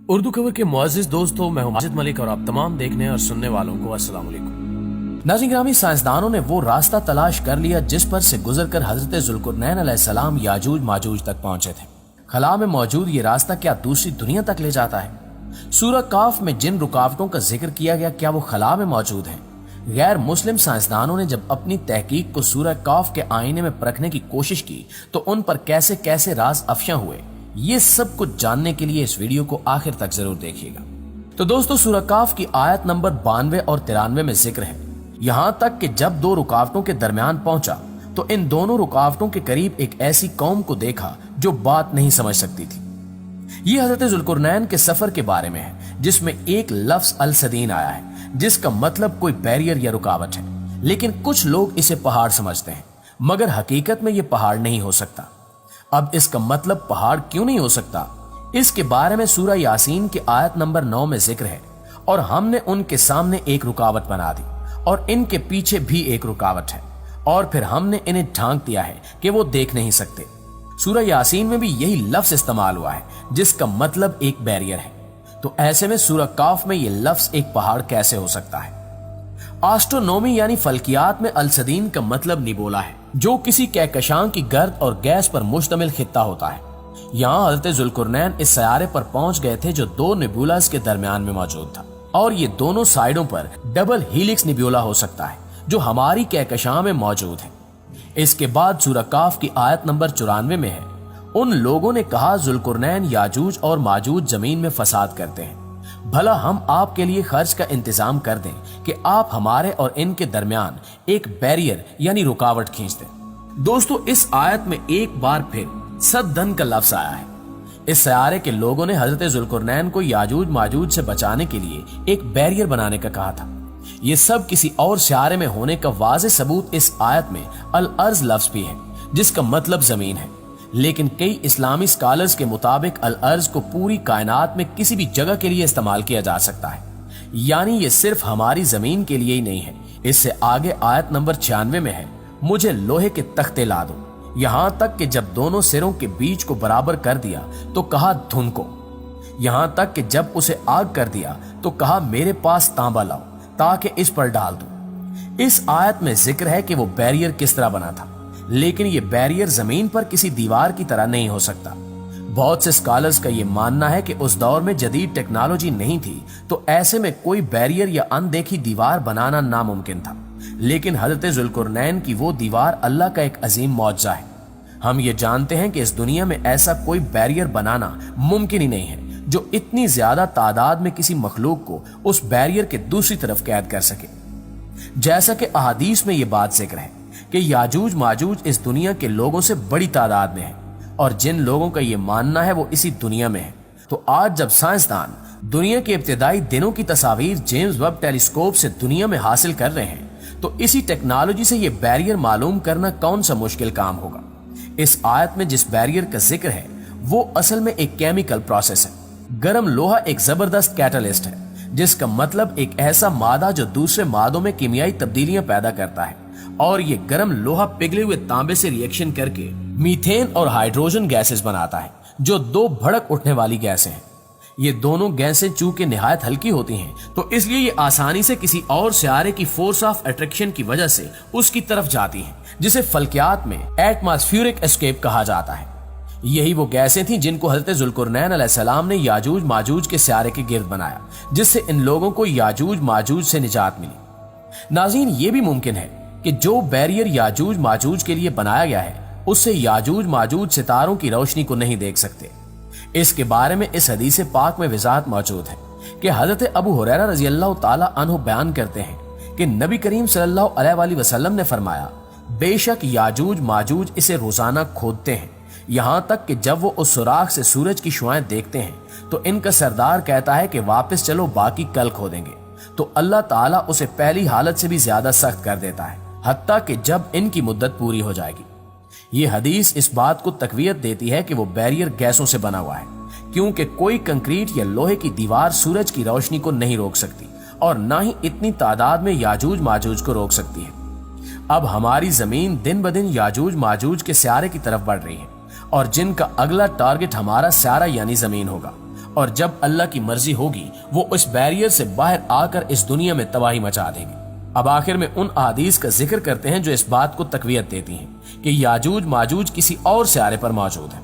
उर्दू खबर के मुअज़्ज़िज़ दोस्तों, मैं हूं माजिद मलिक और आप तमाम देखने और सुनने वालों को अस्सलाम वालेकुम। नाज़रीन ग्रामी, साइंसदानों ने वो रास्ता तलाश कर लिया जिस पर से गुजरकर हजरत ज़ुल्कुरनैन अलैहिस्सलाम याजूज माजूज तक पहुंचे थे। खला में मौजूद ये रास्ता क्या दूसरी दुनिया तक ले जाता है? सूरह काफ में जिन रुकावटों का जिक्र किया गया, क्या वो खला में मौजूद हैं? गैर मुस्लिम साइंसदानों ने जब अपनी तहकीक को सूरह काफ के आईने में परखने की कोशिश की तो उन पर कैसे कैसे राज अफशा हुए, ये सब कुछ जानने के लिए इस वीडियो को आखिर तक जरूर देखिएगा। तो दोस्तों, सूरह काफ की आयत नंबर 92 और 93 में जिक्र है, यहाँ तक कि जब दो रुकावटों के दरमियान पहुंचा तो इन दोनों रुकावटों के करीब एक ऐसी कौम को देखा जो बात नहीं समझ सकती थी। ये हजरत ज़ुल्कुरनैन के सफर के बारे में है, जिसमें एक लफ्ज अल-सदीन आया है जिसका मतलब कोई बैरियर या रुकावट है, लेकिन कुछ लोग इसे पहाड़ समझते हैं, मगर हकीकत में ये पहाड़ नहीं हो सकता। अब इसका मतलब पहाड़ क्यों नहीं हो सकता, इसके बारे में सूरह यासीन की आयत नंबर 9 में जिक्र है। और हमने उनके सामने एक रुकावट बना दी और इनके पीछे भी एक रुकावट है, और फिर हमने इन्हें ढांक दिया है कि वो देख नहीं सकते। सूरह यासीन में भी यही लफ्ज इस्तेमाल हुआ है जिसका मतलब एक बैरियर है। तो ऐसे में सूरह काफ में ये लफ्ज एक पहाड़ कैसे हो सकता है? एस्ट्रोनॉमी यानी फल्कियात में अल-सदीन का मतलब निबोला है, जो किसी कहकशां की गर्द और गैस पर मुश्तमिल खित्ता होता है। यहाँ हजरत ज़ुल्कुरनैन इस सयारे पर पहुंच गए थे जो दो निबुलास के दरमियान में मौजूद था, और ये दोनों साइडों पर डबल हीलिक्स निबुला हो सकता है जो हमारी कहकशां में मौजूद है। इसके बाद सूरह काफ की आयत नंबर 94 में है, उन लोगों ने कहा ज़ुल्कुरनैन याजूज और माजूज जमीन में फसाद करते हैं, भला हम आपके लिए खर्च का इंतजाम कर दें कि आप हमारे और इनके दरमियान एक बैरियर यानी रुकावट खींच दें। दोस्तों, इस आयत में एक बार फिर सद्दन का लफ्ज आया है। इस सयारे के लोगों ने हजरत ज़ुल्कुरनैन को याजूज माजूज से बचाने के लिए एक बैरियर बनाने का कहा था। ये सब किसी और सयारे में होने का वाज़ेह सबूत इस आयत में अल-अर्ज़ लफ्ज भी है जिसका मतलब जमीन है, लेकिन कई इस्लामी स्कॉलर्स के मुताबिक अल-अर्ज़ को पूरी कायनात में किसी भी जगह के लिए इस्तेमाल किया जा सकता है, यानी ये सिर्फ हमारी जमीन के लिए ही नहीं है। इससे आगे आयत नंबर 96 में है, मुझे लोहे के तख्ते ला दो, यहाँ तक कि जब दोनों सिरों के बीच को बराबर कर दिया तो कहा धुन को, यहाँ तक कि जब उसे आग कर दिया तो कहा मेरे पास तांबा लाओ ताकि इस पर डाल दूं। इस आयत में जिक्र है कि वो बैरियर किस तरह बना था, लेकिन ये बैरियर जमीन पर किसी दीवार की तरह नहीं हो सकता। बहुत से स्कॉलर्स का ये मानना है कि उस दौर में जदीद टेक्नोलॉजी नहीं थी, तो ऐसे में कोई बैरियर या अनदेखी दीवार बनाना नामुमकिन था। लेकिन हजरत ज़ुल्कुरनैन की वो दीवार अल्लाह का एक अजीम मौजज़ा है। हम ये जानते हैं कि इस दुनिया में ऐसा कोई बैरियर बनाना मुमकिन ही नहीं है जो इतनी ज्यादा तादाद में किसी मखलूक को उस बैरियर के दूसरी तरफ कैद कर सके। जैसा कि अहादीस में ये बात जिक्र है कि याजूज माजूज इस दुनिया के लोगों से बड़ी तादाद में है, और जिन लोगों का ये मानना है वो इसी दुनिया में है। तो आज जब साइंसदान दुनिया के इब्तिदाई दिनों की तस्वीर जेम्स वेब टेलीस्कोप से दुनिया में हासिल कर रहे हैं, तो इसी टेक्नोलॉजी से ये बैरियर मालूम करना कौन सा मुश्किल काम होगा। इस आयत में जिस बैरियर का जिक्र है वो असल में एक केमिकल प्रोसेस है। गर्म लोहा एक जबरदस्त कैटलिस्ट है, जिसका मतलब एक ऐसा मादा जो दूसरे मादों में कीमियाई तब्दीलियां पैदा करता है, और ये गर्म लोहा पिघले हुए तांबे से रिएक्शन करके मीथेन और हाइड्रोजन गैसेस बनाता है, जो दो भड़क उठने वाली गैसें हैं। ये दोनों गैसें चूंकि निहायत हल्की होती हैं, तो इसलिए ये आसानी से किसी और सयारे की फोर्स ऑफ अट्रैक्शन की वजह से उसकी तरफ जाती हैं, जिसे फल्कियात में एटमॉस्फेरिक एस्केप कहा जाता है। यही वो गैसें थीं जिनको हजरत ज़ुल्कुरनैन अलैहिस्सलाम ने याजूज माजूज के सयारे के गिर्द बनाया, जिससे इन लोगों को याजूज माजूज से निजात मिली। नाज़रीन, ये भी मुमकिन है कि जो बैरियर याजूज माजूज के लिए बनाया गया है उससे याजूज माजूज सितारों की रोशनी को नहीं देख सकते। इसके बारे में इस हदीस पाक में वज़ाहत मौजूद है कि हजरत अबू हुरैरा रज़ियल्लाहु ताला अन्हु बयान करते हैं कि नबी करीम सल्लल्लाहु अलैहि वसल्लम ने फरमाया, बेशक याजूज माजूज इसे रोजाना खोदते हैं, यहाँ तक कि जब वो उस सुराख से सूरज की शुआएं देखते हैं तो इनका सरदार कहता है कि वापस चलो, बाकी कल खोदेंगे, तो अल्लाह ताला उसे पहली हालत से भी ज्यादा सख्त कर देता है, हत्ता कि जब इनकी मुद्दत पूरी हो जाएगी। ये हदीस इस बात को तकवीयत देती है कि वो बैरियर गैसों से बना हुआ है, क्योंकि कोई कंक्रीट या लोहे की दीवार सूरज की रोशनी को नहीं रोक सकती, और ना ही इतनी तादाद में याजूज माजूज को रोक सकती है। अब हमारी जमीन दिन ब दिन याजूज माजूज के सयारे की तरफ बढ़ रही है, और जिनका अगला टारगेट हमारा सयारा यानी जमीन होगा, और जब अल्लाह की मर्जी होगी वो इस बैरियर से बाहर आकर इस दुनिया में तबाही मचा देंगे। अब आखिर में उन अहादीस का जिक्र करते हैं जो इस बात को तकवीयत देती हैं कि याजूज माजूज किसी और सियारे पर मौजूद है।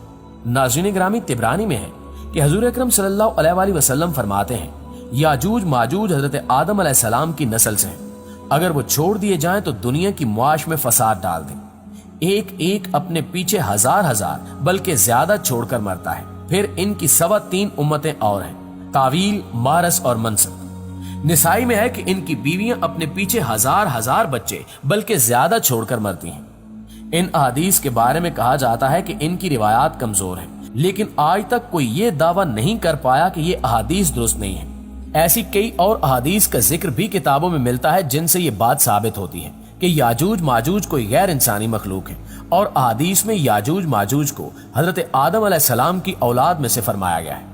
नाज़रीन ग्रामी, तिबरानी में है कि हुजूर अकरम सल्लल्लाहु अलैहि वसल्लम फरमाते हैं, याजूज माजूज हजरत आदम अलैहिस्सलाम की नस्ल से हैं। अगर वो छोड़ दिए जाएं तो दुनिया की मुआश में फसाद डाल दें। एक एक अपने पीछे हजार हजार बल्कि ज्यादा छोड़कर मरता है। फिर इनकी 3.25 उम्मतें और हैं, तावील, मारस और मनसब। निसाई में है कि इनकी बीवियां अपने पीछे हजार हजार बच्चे बल्कि ज्यादा छोड़कर मरती हैं। इन अहादीस के बारे में कहा जाता है कि इनकी रिवायात कमजोर है, लेकिन आज तक कोई ये दावा नहीं कर पाया कि ये अहादीस दुरुस्त नहीं है। ऐसी कई और अहादीस का जिक्र भी किताबों में मिलता है जिनसे ये बात साबित होती है कि याजूज माजूज कोई गैर इंसानी मखलूक है, और अहादीस में याजूज माजूज को हजरत आदम अलैहिस्सलाम की औलाद में से फरमाया गया है।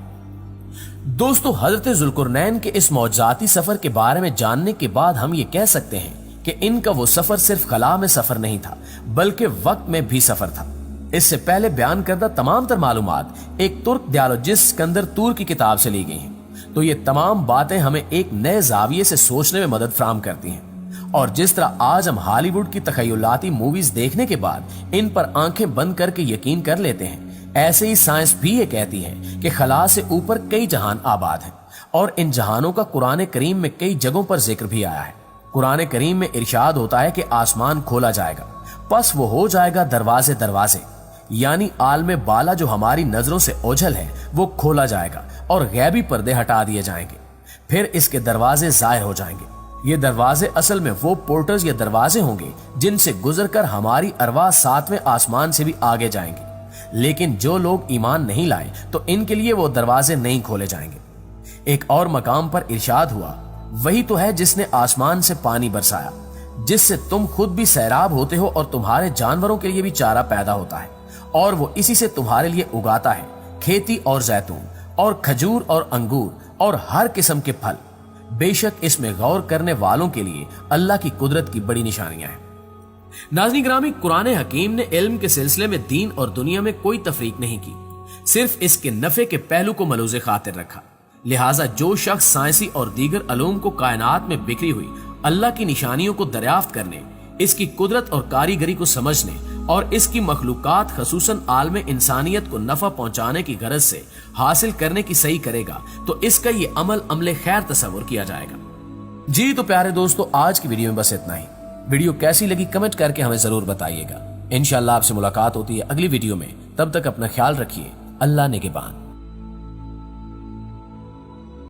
दोस्तों, हजरत जुल्कुरनैन के इस मौजूदाती सफर के बारे में जानने के बाद हम ये कह सकते हैं कि इनका वो सफर सिर्फ खला में सफर नहीं था बल्कि वक्त में भी सफर था। इससे पहले बयान करदा तमाम तर मालूमात एक तुर्क दियालोजिस्ट सिकंदर तूर की किताब से ली गई हैं, तो ये तमाम बातें हमें एक नए जाविये से सोचने में मदद फराहम करती हैं। और जिस तरह आज हम हॉलीवुड की तखय्युलाती मूवीज देखने के बाद इन पर आंखें बंद करके यकीन कर लेते हैं, ऐसे ही साइंस भी ये कहती है कि खला से ऊपर कई जहान आबाद हैं, और इन जहानों का कुरान करीम में कई जगहों पर जिक्र भी आया है। कुरान करीम में इरशाद होता है कि आसमान खोला जाएगा, पस वो हो जाएगा दरवाजे दरवाजे, यानी आलम बाला जो हमारी नजरों से ओझल है वो खोला जाएगा और गैबी पर्दे हटा दिए जाएंगे। फिर इसके दरवाजे जाहिर हो जाएंगे। ये दरवाजे असल में वो पोर्टर्स या दरवाजे होंगे जिनसे गुजरकर हमारी अरवाह 7वें आसमान से भी आगे जाएंगे। लेकिन जो लोग ईमान नहीं लाए तो इनके लिए वो दरवाजे नहीं खोले जाएंगे। एक और मकाम पर इरशाद हुआ, वही तो है जिसने आसमान से पानी बरसाया, जिससे तुम खुद भी सैराब होते हो और तुम्हारे जानवरों के लिए भी चारा पैदा होता है, और वो इसी से तुम्हारे लिए उगाता है खेती और जैतून और खजूर और अंगूर और हर किस्म के फल। बेशक इसमें गौर करने वालों के लिए अल्लाह की कुदरत की बड़ी निशानियां हैं। नाज़रीन ग्रामी, कुरान हकीम ने इल्म के सिलसिले में दीन और दुनिया में कोई तफरीक नहीं की, सिर्फ इसके नफे के पहलू को मलूज़े खातिर रखा। लिहाजा जो शख्स साइंसी और दीगर अलूम को कायनात में बिखरी हुई अल्लाह की निशानियों को दरियाफ्त करने, इसकी कुदरत और कारीगरी को समझने और इसकी मखलूकात खसूसन आलम इंसानियत को नफा पहुंचाने की गरज से हासिल करने की सही करेगा तो इसका ये अमल अमले खैर तस्वुर किया जाएगा। जी तो प्यारे दोस्तों, आज की वीडियो में बस इतना ही। वीडियो कैसी लगी कमेंट करके हमें जरूर बताइएगा। इंशाअल्लाह आपसे मुलाकात होती है अगली वीडियो में। तब तक अपना ख्याल रखिए। अल्लाह निगहबान।